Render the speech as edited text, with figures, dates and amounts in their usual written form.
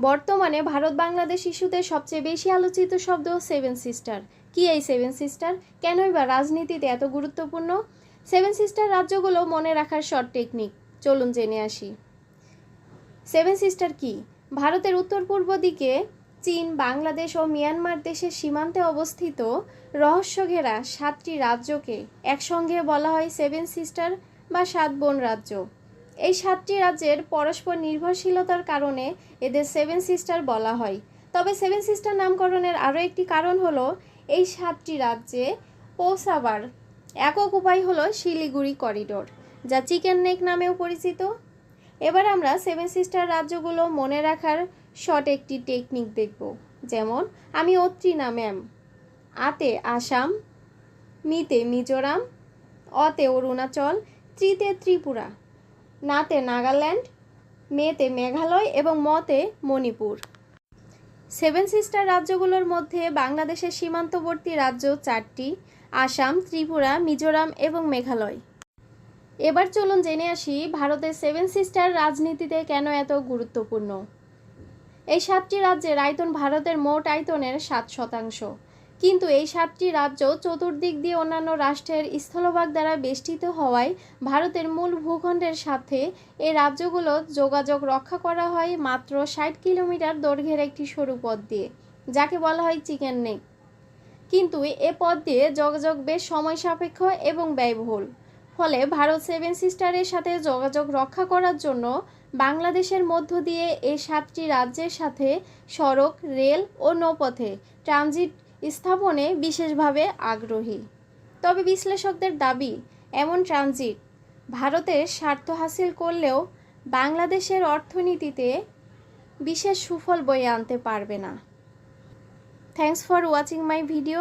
বর্তমানে ভারত বাংলাদেশ ইস্যুতে সবচেয়ে বেশি আলোচিত শব্দ সেভেন সিস্টার। কি এই সেভেন সিস্টার? কেনই বা রাজনীতিতে এত গুরুত্বপূর্ণ? সেভেন সিস্টার রাজ্যগুলো মনে রাখার শর্ট টেকনিক চলুন জেনে আসি। সেভেন সিস্টার কি? ভারতের উত্তর পূর্ব দিকে চীন, বাংলাদেশ ও মিয়ানমার দেশের সীমান্তে অবস্থিত রহস্যঘেরা 7টি রাজ্যকে একসঙ্গে বলা হয় সেভেন সিস্টার বা সাত বোন রাজ্য। এই 7টি রাজ্যের পরস্পর নির্ভরশীলতার কারণে এদের সেভেন সিস্টার বলা হয়। তবে সেভেন সিস্টার নামকরণের আরও একটি কারণ হলো এই 7টি রাজ্যে পৌঁছাবার একক উপায় হলো শিলিগুড়ি করিডোর, যা চিকেন নেক নামেও পরিচিত। এবার আমরা সেভেন সিস্টার রাজ্যগুলো মনে রাখার শর্ট একটি টেকনিক দেখব। যেমন আমি অত্রি না ম্যাম, আতে আসাম, মিতে মিজোরাম, অতে অরুণাচল, ত্রিতে ত্রিপুরা, নাতে নাগাল্যান্ড, মেতে মেঘালয় এবং মতে মণিপুর। সেভেন সিস্টার রাজ্যগুলোর মধ্যে বাংলাদেশের সীমান্তবর্তী রাজ্য 4টি: আসাম, ত্রিপুরা, মিজোরাম এবং মেঘালয়। এবার চলুন জেনে আসি ভারতের সেভেন সিস্টার রাজনীতিতে কেন এত গুরুত্বপূর্ণ। এই 7টি রাজ্যের আয়তন ভারতের মোট আয়তনের 7%, কিন্তু এই 7টি রাজ্য চতুর্দিক দিয়ে অন্যান্য রাষ্ট্রের স্থলভাগ দ্বারা বেষ্টিত হওয়ায় ভারতের মূল ভূখণ্ডের সাথে এই রাজ্যগুলো যোগাযোগ রক্ষা করা হয় মাত্র 60 কিলোমিটার দৈর্ঘ্যের একটি সরু পথ দিয়ে, যাকে বলা হয় চিকেন নেক। কিন্তু এ পথ দিয়ে যোগাযোগ বেশ সময় সাপেক্ষ এবং ব্যয়বহুল। ফলে ভারত সেভেন সিস্টারের সাথে যোগাযোগ রক্ষা করার জন্য বাংলাদেশের মধ্য দিয়ে এই 7টি রাজ্যের সাথে সড়ক, রেল ও নৌপথে ট্রানজিট স্থাপনে বিশেষভাবে আগ্রহী। তবে বিশ্লেষকদের দাবি, এমন ট্রানজিট ভারতের স্বার্থ হাসিল করলেও বাংলাদেশের অর্থনীতিতে বিশেষ সুফল বয়ে আনতে পারবে না। Thanks for watching my video.